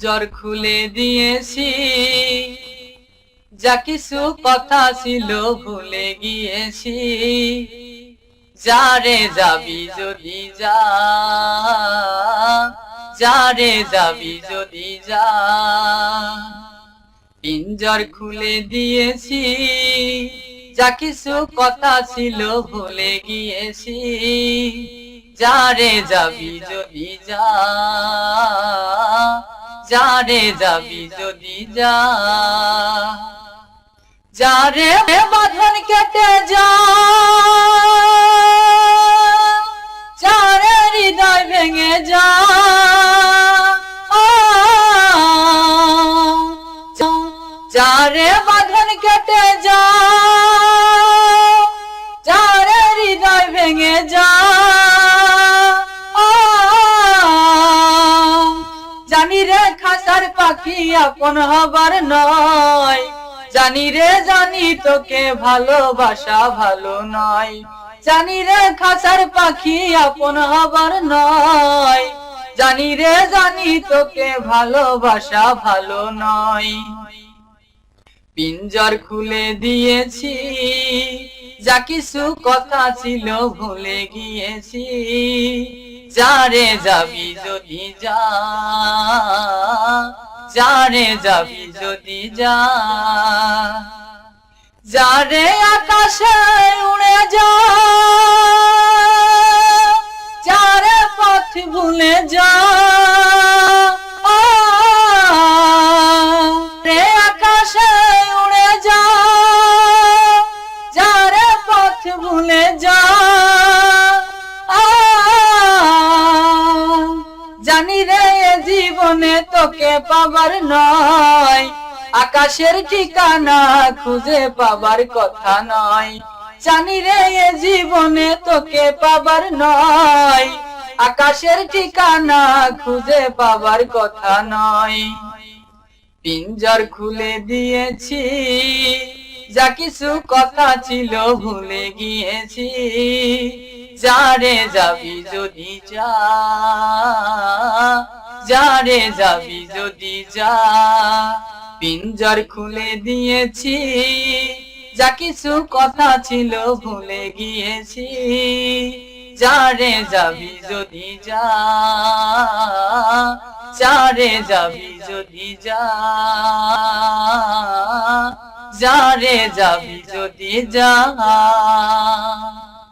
জ্বর খুলে দিয়েছি, যা কিছু কথা ছিল ভুলে গিয়েছি। যারে যাবি যদি যা, যারে যাবি যদি যা। পিঞ্জর খুলে দিয়েছি, যা কিছু কথা ছিল ভুলে গিয়েছি। যারে যাবি যদি যা, যারে যাবি যদি যা। যারে বাঁধন কেটে যা, যারে হৃদয় ভেঙে যা। যারে বাঁধন কেটে যা, যারে হৃদয় ভেঙে যা। জানি রে খাসার পাখি আপন হবার নয়, জানি রে জানি তোকে ভালোবাসা ভালো নয়। জানি রে খাসার পাখি আপন হবার নয়, জানি রে জানি তোকে ভালোবাসা ভালো নয়। পিঞ্জর খুলে দিয়েছি, যা কিছু কথা ছিল ভুলে গিয়েছি। যারে যাবি যদি যা, যারে যাবি যদি যা। যারে আকাশে উড়ে যা, যারে পথ ভুলে যা। রে আকাশে উড়ে যা, যারে পথ ভুলে যা। জানি রে জীবনে তোকে পাবার নয়, আকাশের ঠিকানা খুঁজে পাবার কথা নয়। জানি রে জীবনে তোকে পাবার নয়, আকাশের ঠিকানা খুঁজে পাবার কথা নয়। পিঞ্জর খুলে দিয়েছি, যা কিছু কথা ছিল ভুলে গিয়েছি। যারে যাবি যদি যা, যারে যাবি যদি যা। পিঞ্জর খুলে দিয়েছি, যা কিছু কথা ছিল ভুলে গিয়েছি। যারে যাবি যদি যা, যারে যাবি যদি যা। যারে যাবি যদি যা।